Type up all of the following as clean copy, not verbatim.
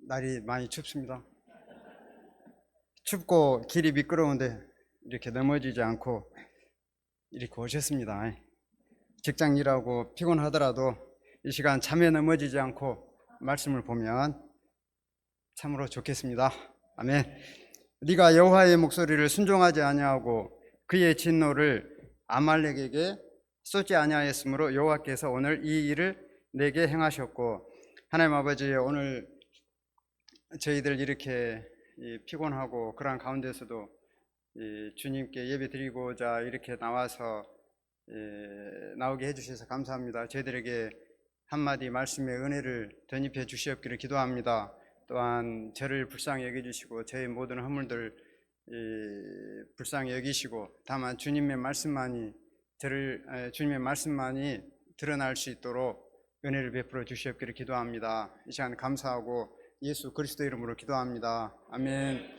날이 많이 춥습니다. 춥고 길이 미끄러운데 이렇게 넘어지지 않고 이렇게 오셨습니다. 직장 일하고 피곤하더라도 이 시간 잠에 넘어지지 않고 말씀을 보면 참으로 좋겠습니다. 아멘. 네가 여호와의 목소리를 순종하지 아니하고 그의 진노를 아말렉에게 쏟지 아니하였으므로 여호와께서 오늘 이 일을 내게 행하셨고, 하나님 아버지, 오늘 저희들 이렇게 피곤하고 그러한 가운데서도 주님께 예배 드리고자 이렇게 나오게 해주셔서 감사합니다. 저희들에게 한마디 말씀의 은혜를 덧입혀 주시옵기를 기도합니다. 또한 저를 불쌍히 여겨주시고 저희 모든 허물들 불쌍히 여기시고, 다만 주님의 말씀만이 드러날 수 있도록 은혜를 베풀어 주시옵기를 기도합니다. 이 시간 감사하고 예수 그리스도 이름으로 기도합니다. 아멘.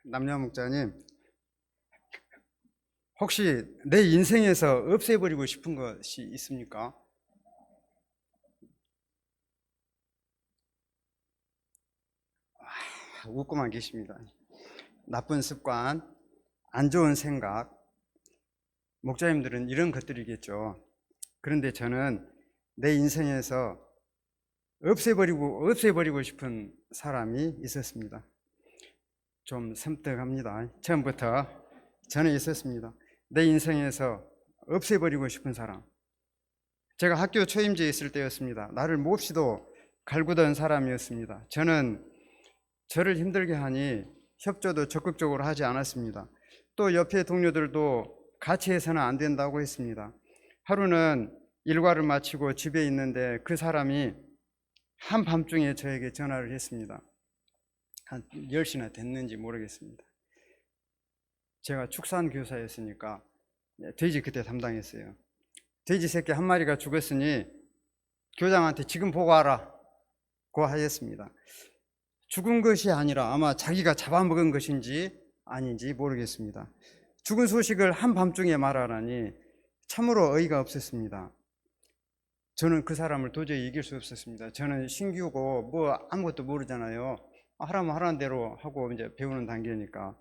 남녀 목자님, 혹시 내 인생에서 없애버리고 싶은 것이 있습니까? 웃고만 계십니다. 나쁜 습관, 안 좋은 생각, 목자님들은 이런 것들이겠죠. 그런데 저는 내 인생에서 없애버리고 싶은 사람이 있었습니다. 좀 섬뜩합니다. 처음부터 저는 있었습니다. 내 인생에서 없애버리고 싶은 사람. 제가 학교 초임지에 있을 때였습니다. 나를 몹시도 갈구던 사람이었습니다. 저는 저를 힘들게 하니 협조도 적극적으로 하지 않았습니다. 또 옆에 동료들도 같이 해서는 안 된다고 했습니다. 하루는 일과를 마치고 집에 있는데 그 사람이 한밤중에 저에게 전화를 했습니다. 한 10시나 됐는지 모르겠습니다. 제가 축산교사였으니까 돼지 그때 담당했어요. 돼지 새끼 한 마리가 죽었으니 교장한테 지금 보고 와라고 하였습니다. 죽은 것이 아니라 아마 자기가 잡아먹은 것인지 아닌지 모르겠습니다. 죽은 소식을 한밤중에 말하라니 참으로 어이가 없었습니다. 저는 그 사람을 도저히 이길 수 없었습니다. 저는 신규고 뭐 아무것도 모르잖아요. 하라면 하라는 대로 하고 이제 배우는 단계니까.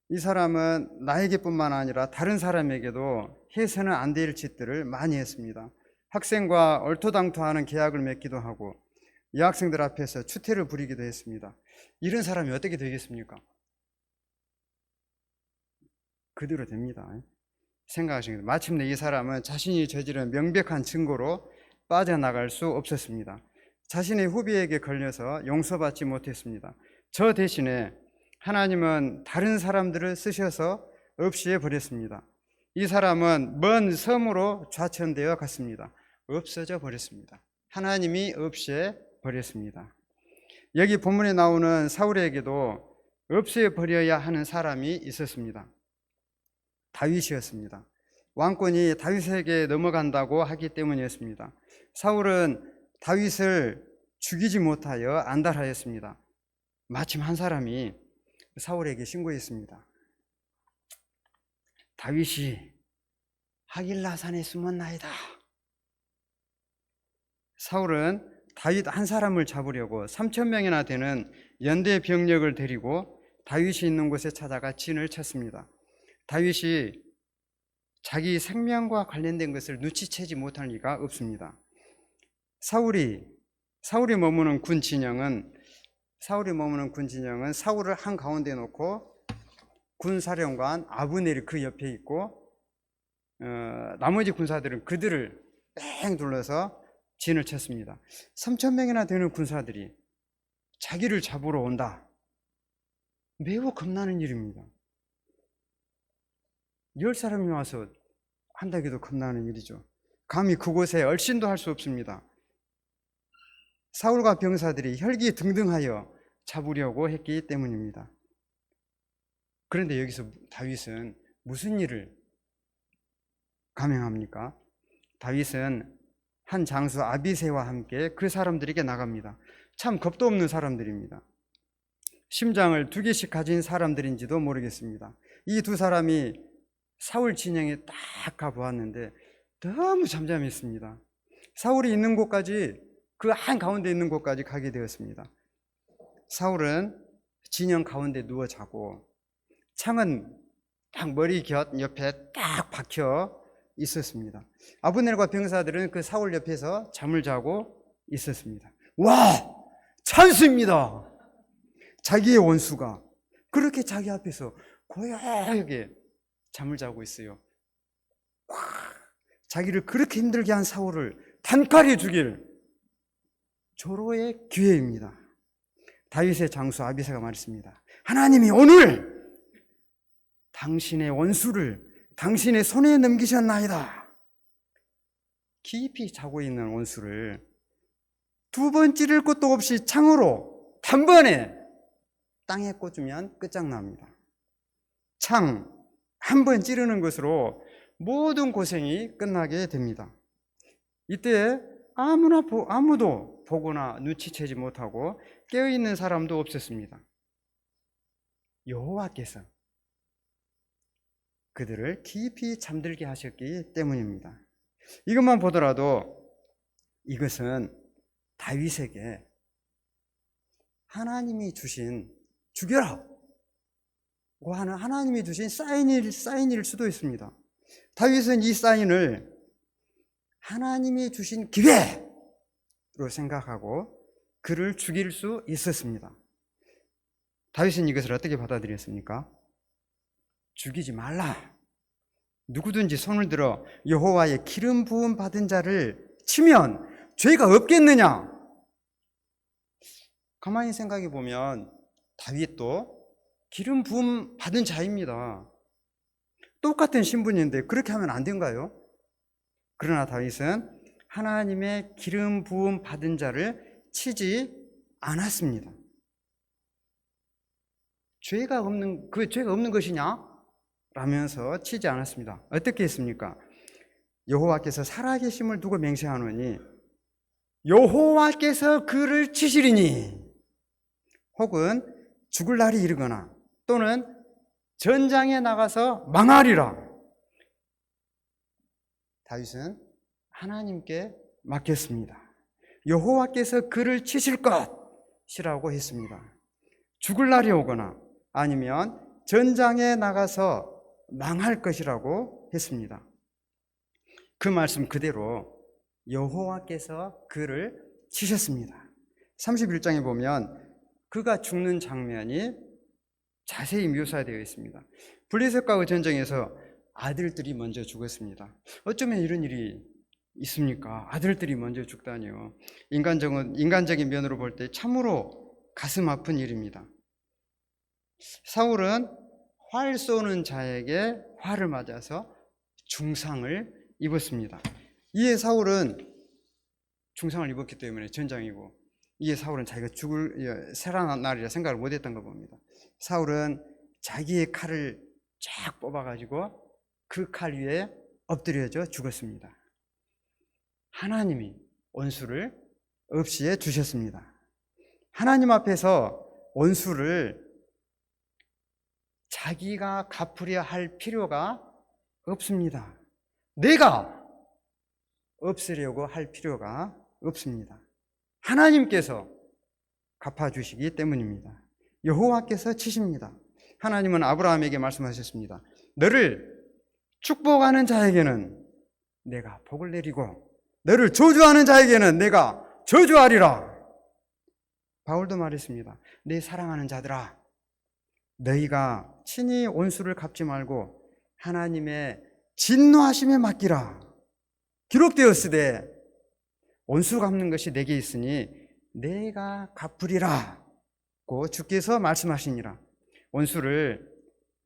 이 사람은 나에게뿐만 아니라 다른 사람에게도 해서는 안 될 짓들을 많이 했습니다. 학생과 얼토당토하는 계약을 맺기도 하고 여학생들 앞에서 추태를 부리기도 했습니다. 이런 사람이 어떻게 되겠습니까? 그대로 됩니다. 생각하시면 마침내 이 사람은 자신이 저지른 명백한 증거로 빠져나갈 수 없었습니다. 자신의 후배에게 걸려서 용서받지 못했습니다. 저 대신에 하나님은 다른 사람들을 쓰셔서 없애 버렸습니다. 이 사람은 먼 섬으로 좌천되어 갔습니다. 없어져 버렸습니다. 하나님이 없애 버렸습니다. 여기 본문에 나오는 사울에게도 없애 버려야 하는 사람이 있었습니다. 다윗이었습니다. 왕권이 다윗에게 넘어간다고 하기 때문이었습니다. 사울은 다윗을 죽이지 못하여 안달하였습니다. 마침 한 사람이 사울에게 신고했습니다. 다윗이 하길라산에 숨었나이다. 사울은 다윗 한 사람을 잡으려고 3,000명이나 되는 연대 병력을 데리고 다윗이 있는 곳에 찾아가 진을 쳤습니다. 다윗이 자기 생명과 관련된 것을 눈치채지 못할 리가 없습니다. 사울이 머무는 군 진영은 사울을 한가운데 놓고 군사령관 아브넬이 그 옆에 있고 나머지 군사들은 그들을 뺑 둘러서 진을 쳤습니다. 3,000명이나 되는 군사들이 자기를 잡으러 온다. 매우 겁나는 일입니다. 10사람이 와서 한다기도 겁나는 일이죠. 감히 그곳에 얼씬도 할 수 없습니다. 사울과 병사들이 혈기등등하여 잡으려고 했기 때문입니다. 그런데 여기서 다윗은 무슨 일을 감행합니까? 다윗은 한 장수 아비새와 함께 그 사람들에게 나갑니다. 참 겁도 없는 사람들입니다. 심장을 2개씩 가진 사람들인지도 모르겠습니다. 이 두 사람이 사울 진영에 딱 가보았는데 너무 잠잠했습니다. 사울이 있는 곳까지, 그 한가운데 있는 곳까지 가게 되었습니다. 사울은 진영 가운데 누워 자고 창은 딱 머리 곁 옆에 딱 박혀 있었습니다. 아브넬과 병사들은 그 사울 옆에서 잠을 자고 있었습니다. 와! 찬스입니다. 자기의 원수가 그렇게 자기 앞에서 고요하게 잠을 자고 있어요. 와! 자기를 그렇게 힘들게 한 사울을 단칼에 죽일 조로의 기회입니다. 다윗의 장수 아비새가 말했습니다. 하나님이 오늘 당신의 원수를 당신의 손에 넘기셨나이다. 깊이 자고 있는 원수를 두 번 찌를 것도 없이 창으로 단번에 땅에 꽂으면 끝장납니다. 창 한 번 찌르는 것으로 모든 고생이 끝나게 됩니다. 이때 아무도 보거나 눈치채지 못하고 깨어있는 사람도 없었습니다. 여호와께서 그들을 깊이 잠들게 하셨기 때문입니다. 이것만 보더라도 이것은 다윗에게 하나님이 주신 죽여라 고 하는 하나님이 주신 사인일 수도 있습니다. 다윗은 이 사인을 하나님이 주신 기회로 생각하고 그를 죽일 수 있었습니다. 다윗은 이것을 어떻게 받아들였습니까? 죽이지 말라. 누구든지 손을 들어 여호와의 기름 부음 받은 자를 치면 죄가 없겠느냐? 가만히 생각해 보면 다윗도 기름 부음 받은 자입니다. 똑같은 신분인데 그렇게 하면 안 된가요? 그러나 다윗은 하나님의 기름 부음 받은 자를 치지 않았습니다. 죄가 없는 것이냐? 라면서 치지 않았습니다. 어떻게 했습니까? 여호와께서 살아계심을 두고 맹세하노니 여호와께서 그를 치시리니, 혹은 죽을 날이 이르거나 또는 전장에 나가서 망하리라. 다윗은 하나님께 맡겼습니다. 여호와께서 그를 치실 것이라고 했습니다. 죽을 날이 오거나 아니면 전장에 나가서 망할 것이라고 했습니다. 그 말씀 그대로 여호와께서 그를 치셨습니다. 31장에 보면 그가 죽는 장면이 자세히 묘사되어 있습니다. 블레셋과의 전쟁에서 아들들이 먼저 죽었습니다. 어쩌면 이런 일이 있습니까? 아들들이 먼저 죽다니요. 인간적인 면으로 볼 때 참으로 가슴 아픈 일입니다. 사울은 활 쏘는 자에게 활을 맞아서 중상을 입었습니다. 이에 사울은 중상을 입었기 때문에 전장이고, 이에 사울은 자기가 살아난 날이라 생각을 못했던 거 봅니다. 사울은 자기의 칼을 쫙 뽑아가지고 그 칼 위에 엎드려져 죽었습니다. 하나님이 원수를 없이해 주셨습니다. 하나님 앞에서 원수를 자기가 갚으려 할 필요가 없습니다. 내가 없애려고 할 필요가 없습니다. 하나님께서 갚아주시기 때문입니다. 여호와께서 치십니다. 하나님은 아브라함에게 말씀하셨습니다. 너를 축복하는 자에게는 내가 복을 내리고 너를 저주하는 자에게는 내가 저주하리라. 바울도 말했습니다. 내 사랑하는 자들아, 너희가 친히 원수를 갚지 말고 하나님의 진노하심에 맡기라. 기록되었으되 원수 갚는 것이 내게 있으니 내가 갚으리라고 주께서 말씀하시니라. 원수를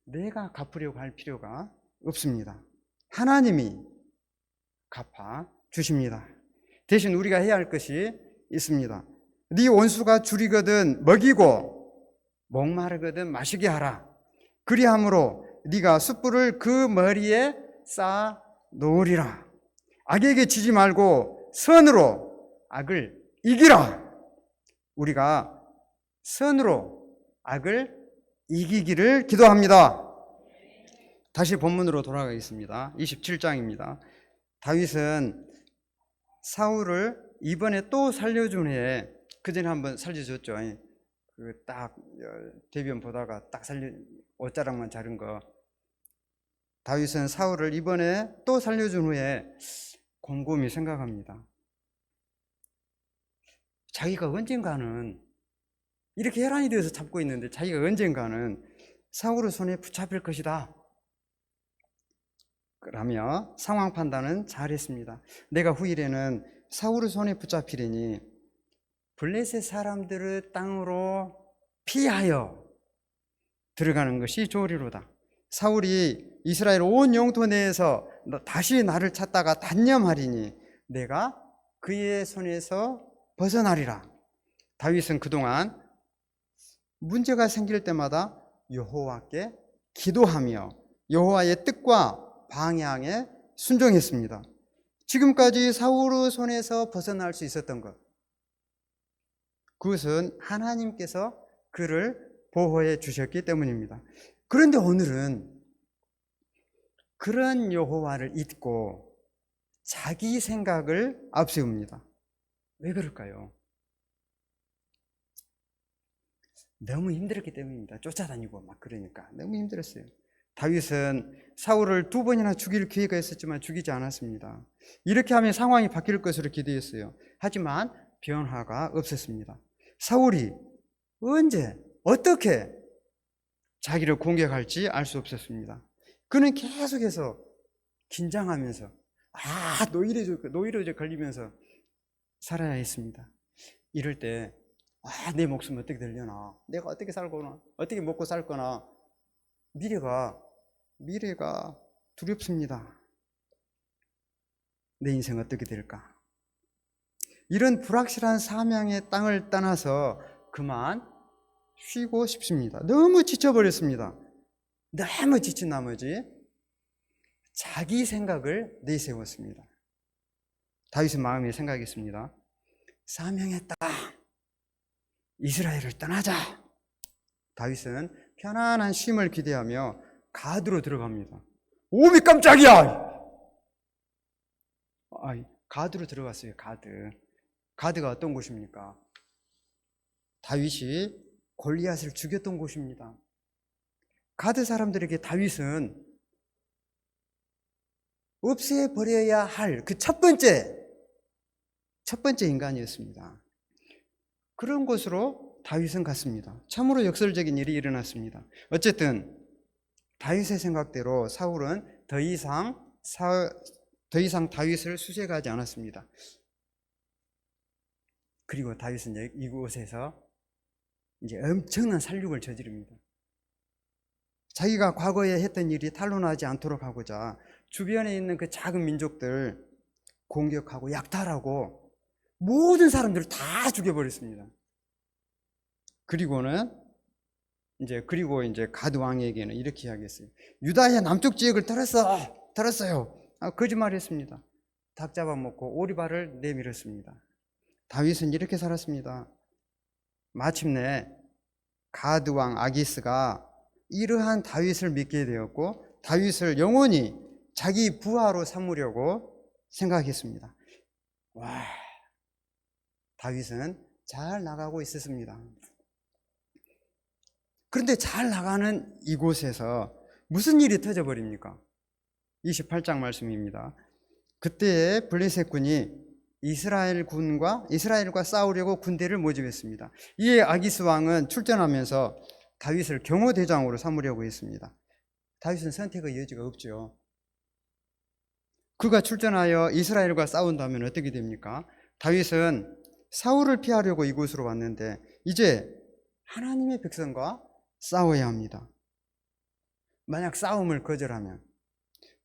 내가 갚으려고 할 필요가 없습니다. 하나님이 갚아 주십니다. 대신 우리가 해야 할 것이 있습니다. 네 원수가 줄이거든 먹이고 목마르거든 마시게 하라. 그리함으로 네가 숯불을 그 머리에 쌓아 놓으리라. 악에게 지지 말고 선으로 악을 이기라. 우리가 선으로 악을 이기기를 기도합니다. 다시 본문으로 돌아가겠습니다. 27장입니다. 다윗은 사울을 이번에 또 살려준 후에, 그 전에 한번 살려줬죠. 딱 대변 보다가 딱 옷자락만 자른 거. 다윗은 사울을 이번에 또 살려준 후에 곰곰이 생각합니다. 자기가 언젠가는 이렇게 혈안이 되어서 잡고 있는데 자기가 언젠가는 사울의 손에 붙잡힐 것이다 라며 상황 판단은 잘했습니다. 내가 후일에는 사울의 손에 붙잡히리니 블레셋 사람들의 땅으로 피하여 들어가는 것이 좋으리로다. 사울이 이스라엘 온 영토 내에서 다시 나를 찾다가 단념하리니 내가 그의 손에서 벗어나리라. 다윗은 그동안 문제가 생길 때마다 여호와께 기도하며 여호와의 뜻과 방향에 순종했습니다. 지금까지 사울의 손에서 벗어날 수 있었던 것, 그것은 하나님께서 그를 보호해 주셨기 때문입니다. 그런데 오늘은 그런 여호와를 잊고 자기 생각을 앞세웁니다. 왜 그럴까요? 너무 힘들었기 때문입니다. 쫓아다니고 막 그러니까 너무 힘들었어요. 다윗은 사울을 2번이나 죽일 기회가 있었지만 죽이지 않았습니다. 이렇게 하면 상황이 바뀔 것으로 기대했어요. 하지만 변화가 없었습니다. 사울이 언제 어떻게 자기를 공격할지 알 수 없었습니다. 그는 계속해서 긴장하면서 노이로제 걸리면서 살아야 했습니다. 이럴 때 내 목숨 어떻게 되려나, 내가 어떻게 살거나 어떻게 먹고 살거나 미래가 두렵습니다. 내 인생 어떻게 될까? 이런 불확실한 사명의 땅을 떠나서 그만 쉬고 싶습니다. 너무 지쳐버렸습니다. 너무 지친 나머지 자기 생각을 내세웠습니다. 다윗의 마음에 생각했습니다. 사명의 땅 이스라엘을 떠나자. 다윗은 편안한 쉼을 기대하며 가드로 들어갑니다. 오미 깜짝이야! 가드로 들어갔어요. 가드가 어떤 곳입니까? 다윗이 골리앗을 죽였던 곳입니다. 가드 사람들에게 다윗은 없애버려야 할 그 첫 번째 인간이었습니다. 그런 곳으로 다윗은 갔습니다. 참으로 역설적인 일이 일어났습니다. 어쨌든 다윗의 생각대로 사울은 더 이상 다윗을 수색하지 않았습니다. 그리고 다윗은 이곳에서 이제 엄청난 살육을 저지릅니다. 자기가 과거에 했던 일이 탄로나지 않도록 하고자 주변에 있는 그 작은 민족들 공격하고 약탈하고 모든 사람들을 다 죽여버렸습니다. 그리고 이제 가드 왕에게는 이렇게 이야기했어요. 유다의 남쪽 지역을 털었어요. 거짓말했습니다. 닭 잡아먹고 오리발을 내밀었습니다. 다윗은 이렇게 살았습니다. 마침내 가드 왕 아기스가 이러한 다윗을 믿게 되었고 다윗을 영원히 자기 부하로 삼으려고 생각했습니다. 다윗은 잘 나가고 있었습니다. 그런데 잘 나가는 이곳에서 무슨 일이 터져버립니까? 28장 말씀입니다. 그때 블레셋군이 이스라엘과 싸우려고 군대를 모집했습니다. 이에 아기스 왕은 출전하면서 다윗을 경호대장으로 삼으려고 했습니다. 다윗은 선택의 여지가 없죠. 그가 출전하여 이스라엘과 싸운다면 어떻게 됩니까? 다윗은 사울을 피하려고 이곳으로 왔는데 이제 하나님의 백성과 싸워야 합니다. 만약 싸움을 거절하면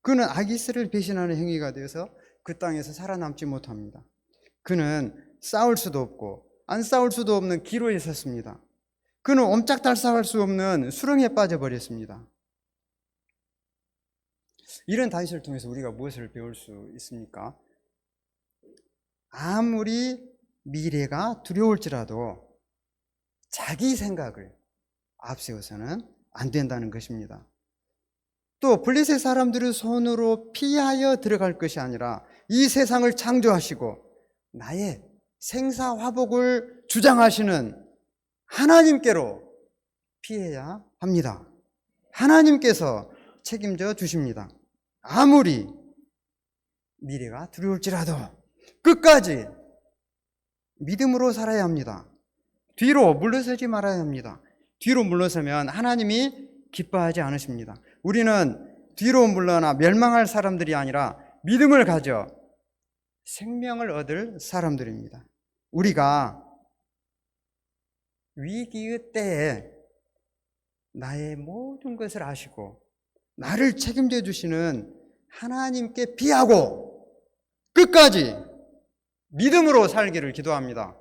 그는 아기스를 배신하는 행위가 되어서 그 땅에서 살아남지 못합니다. 그는 싸울 수도 없고 안 싸울 수도 없는 기로에 섰습니다. 그는 옴짝달싹할 수 없는 수렁에 빠져버렸습니다. 이런 다윗을 통해서 우리가 무엇을 배울 수 있습니까? 아무리 미래가 두려울지라도 자기 생각을 앞세워서는 안 된다는 것입니다. 또 블레셋 사람들의 손으로 피하여 들어갈 것이 아니라 이 세상을 창조하시고 나의 생사화복을 주장하시는 하나님께로 피해야 합니다. 하나님께서 책임져 주십니다. 아무리 미래가 두려울지라도 끝까지 믿음으로 살아야 합니다. 뒤로 물러서지 말아야 합니다. 뒤로 물러서면 하나님이 기뻐하지 않으십니다. 우리는 뒤로 물러나 멸망할 사람들이 아니라 믿음을 가져 생명을 얻을 사람들입니다. 우리가 위기의 때에 나의 모든 것을 아시고 나를 책임져 주시는 하나님께 비하고 끝까지 믿음으로 살기를 기도합니다.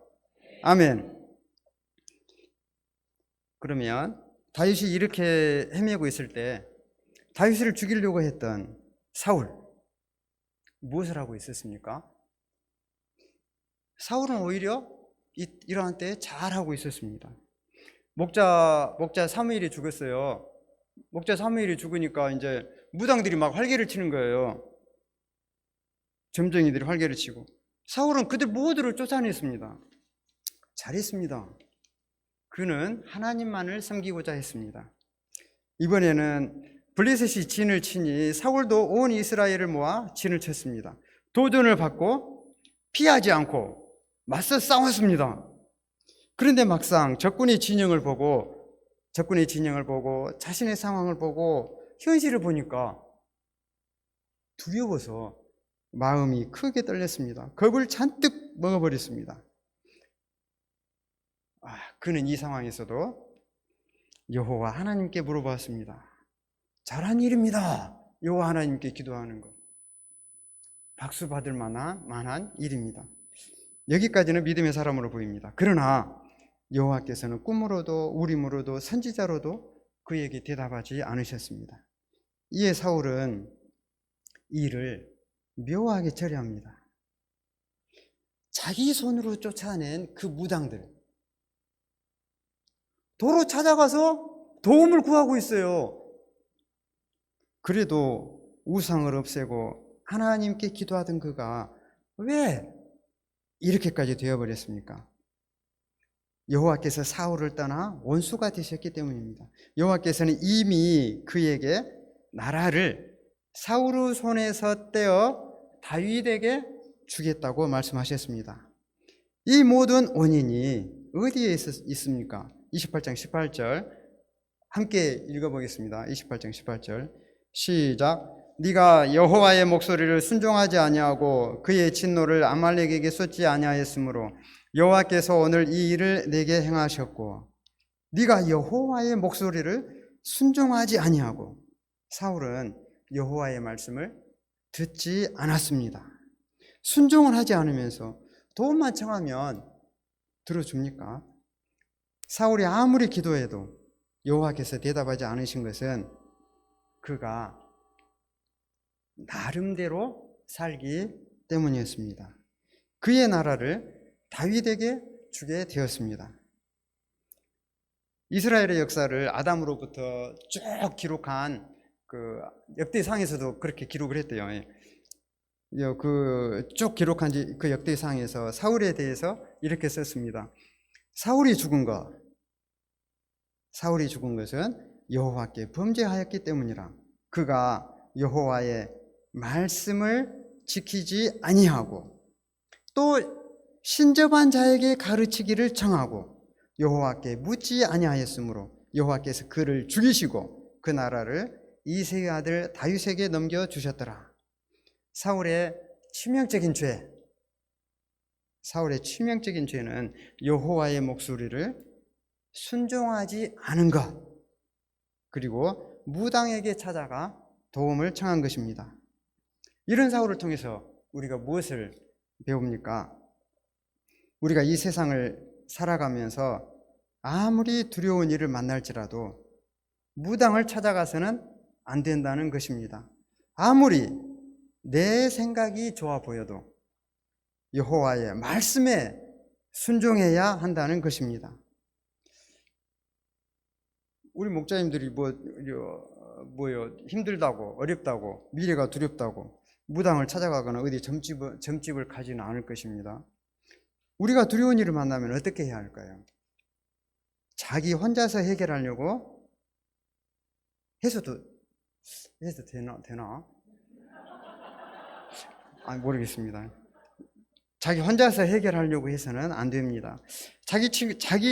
아멘. 그러면 다윗이 이렇게 헤매고 있을 때 다윗을 죽이려고 했던 사울, 무엇을 하고 있었습니까? 사울은 오히려 이러한 때에 잘하고 있었습니다. 목자 사무엘이 죽었어요. 목자 사무엘이 죽으니까 이제 무당들이 막 활개를 치는 거예요. 점쟁이들이 활개를 치고. 사울은 그들 모두를 쫓아냈습니다. 잘했습니다. 그는 하나님만을 섬기고자 했습니다. 이번에는 블레셋이 진을 치니 사울도 온 이스라엘을 모아 진을 쳤습니다. 도전을 받고 피하지 않고 맞서 싸웠습니다. 그런데 막상 적군의 진영을 보고 자신의 상황을 보고 현실을 보니까 두려워서 마음이 크게 떨렸습니다. 겁을 잔뜩 먹어버렸습니다. 그는 이 상황에서도 여호와 하나님께 물어봤습니다. 잘한 일입니다. 여호와 하나님께 기도하는 것. 박수 받을 만한 일입니다. 여기까지는 믿음의 사람으로 보입니다. 그러나 여호와께서는 꿈으로도 우림으로도 선지자로도 그에게 대답하지 않으셨습니다. 이에 사울은 이를 묘하게 처리합니다. 자기 손으로 쫓아낸 그 무당들 도로 찾아가서 도움을 구하고 있어요. 그래도 우상을 없애고 하나님께 기도하던 그가 왜 이렇게까지 되어버렸습니까? 여호와께서 사울을 떠나 원수가 되셨기 때문입니다. 여호와께서는 이미 그에게 나라를 사울의 손에서 떼어 다윗에게 주겠다고 말씀하셨습니다. 이 모든 원인이 어디에 있습니까? 28장 18절 함께 읽어보겠습니다. 28장 18절 시작. 네가 여호와의 목소리를 순종하지 아니하고 그의 진노를 아말렉에게 쏟지 아니하였으므로 여호와께서 오늘 이 일을 내게 행하셨고 네가 여호와의 목소리를 순종하지 아니하고 사울은 여호와의 말씀을 듣지 않았습니다. 순종을 하지 않으면서 도움만 청하면 들어줍니까? 사울이 아무리 기도해도 여호와께서 대답하지 않으신 것은 그가 나름대로 살기 때문이었습니다. 그의 나라를 다윗에게 주게 되었습니다. 이스라엘의 역사를 아담으로부터 쭉 기록한 그 역대상에서도 그렇게 기록을 했대요. 쭉 기록한 그 역대상에서 사울에 대해서 이렇게 썼습니다. 사울이 죽은 것은 여호와께 범죄하였기 때문이라. 그가 여호와의 말씀을 지키지 아니하고 또 신접한 자에게 가르치기를 청하고 여호와께 묻지 아니하였으므로 여호와께서 그를 죽이시고 그 나라를 이새의 아들 다윗에게 넘겨주셨더라. 사울의 치명적인 죄는 여호와의 목소리를 순종하지 않은 것, 그리고 무당에게 찾아가 도움을 청한 것입니다. 이런 사울을 통해서 우리가 무엇을 배웁니까? 우리가 이 세상을 살아가면서 아무리 두려운 일을 만날지라도 무당을 찾아가서는 안 된다는 것입니다. 아무리 내 생각이 좋아 보여도 여호와의 말씀에 순종해야 한다는 것입니다. 우리 목자님들이 힘들다고, 어렵다고, 미래가 두렵다고 무당을 찾아가거나 어디 점집을 가지는 않을 것입니다. 우리가 두려운 일을 만나면 어떻게 해야 할까요? 자기 혼자서 해결하려고 해도 되나? 모르겠습니다. 자기 혼자서 해결하려고 해서는 안 됩니다. 자기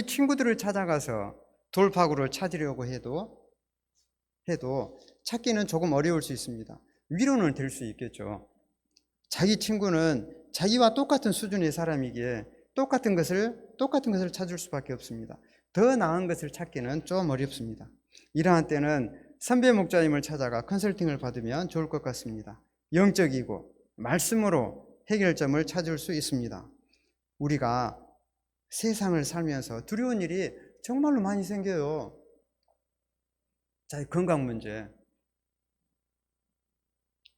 친구들을 찾아가서 돌파구를 찾으려고 해도 찾기는 조금 어려울 수 있습니다. 위로는 될 수 있겠죠. 자기 친구는 자기와 똑같은 수준의 사람이기에 똑같은 것을 찾을 수밖에 없습니다. 더 나은 것을 찾기는 좀 어렵습니다. 이러한 때는 선배 목자님을 찾아가 컨설팅을 받으면 좋을 것 같습니다. 영적이고 말씀으로 해결점을 찾을 수 있습니다. 우리가 세상을 살면서 두려운 일이 정말로 많이 생겨요. 자, 건강 문제.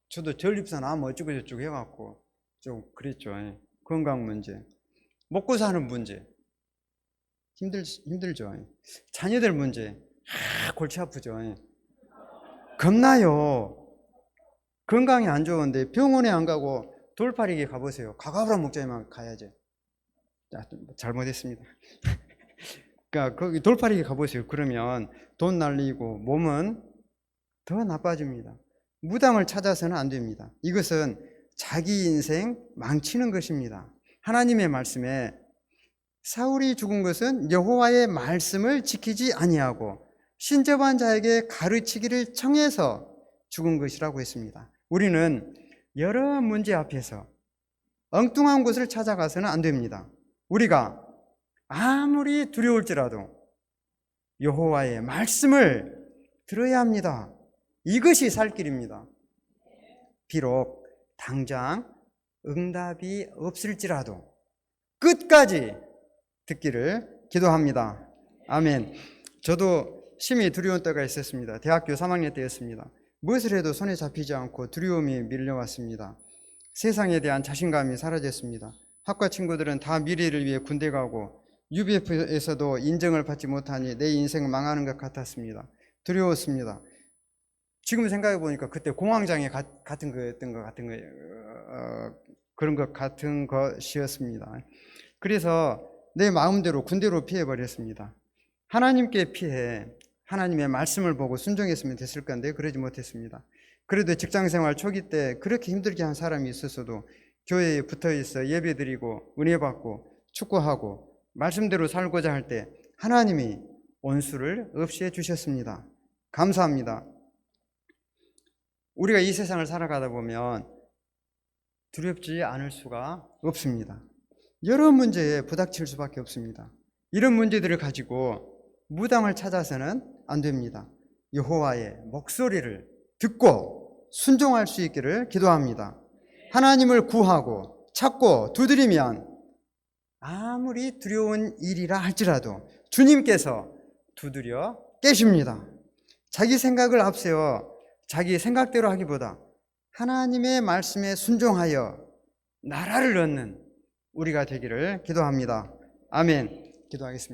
저도 전립선 암 어쩌고 저쩌고 해갖고 좀 그랬죠. 건강 문제. 먹고 사는 문제. 힘들죠. 자녀들 문제. 골치 아프죠. 겁나요. 건강이 안 좋은데 병원에 안 가고 돌팔이게 가보세요. 가가브라 목자님만 가야지. 잘못했습니다. 그러니까 거기 돌팔이게 가보세요. 그러면 돈 날리고 몸은 더 나빠집니다. 무당을 찾아서는 안 됩니다. 이것은 자기 인생 망치는 것입니다. 하나님의 말씀에 사울이 죽은 것은 여호와의 말씀을 지키지 아니하고 신접한 자에게 가르치기를 청해서 죽은 것이라고 했습니다. 우리는 여러 문제 앞에서 엉뚱한 곳을 찾아가서는 안 됩니다. 우리가 아무리 두려울지라도 여호와의 말씀을 들어야 합니다. 이것이 살 길입니다. 비록 당장 응답이 없을지라도 끝까지 듣기를 기도합니다. 아멘. 저도 심히 두려운 때가 있었습니다. 대학교 3학년 때였습니다. 무엇을 해도 손에 잡히지 않고 두려움이 밀려왔습니다. 세상에 대한 자신감이 사라졌습니다. 학과 친구들은 다 미래를 위해 군대 가고 UBF에서도 인정을 받지 못하니 내 인생은 망하는 것 같았습니다. 두려웠습니다. 지금 생각해 보니까 그때 공황장애 같은 그런 것 같은 것이었습니다. 그래서 내 마음대로 군대로 피해버렸습니다. 하나님께 피해 하나님의 말씀을 보고 순종했으면 됐을 건데 그러지 못했습니다. 그래도 직장생활 초기 때 그렇게 힘들게 한 사람이 있었어도 교회에 붙어있어 예배드리고 은혜받고 축구하고 말씀대로 살고자 할 때 하나님이 원수를 없이해 주셨습니다. 감사합니다. 우리가 이 세상을 살아가다 보면 두렵지 않을 수가 없습니다. 여러 문제에 부닥칠 수밖에 없습니다. 이런 문제들을 가지고 무당을 찾아서는 안 됩니다. 여호와의 목소리를 듣고 순종할 수 있기를 기도합니다. 하나님을 구하고 찾고 두드리면 아무리 두려운 일이라 할지라도 주님께서 두드려 깨십니다. 자기 생각을 앞세워 자기 생각대로 하기보다 하나님의 말씀에 순종하여 나라를 얻는 우리가 되기를 기도합니다. 아멘. 기도하겠습니다.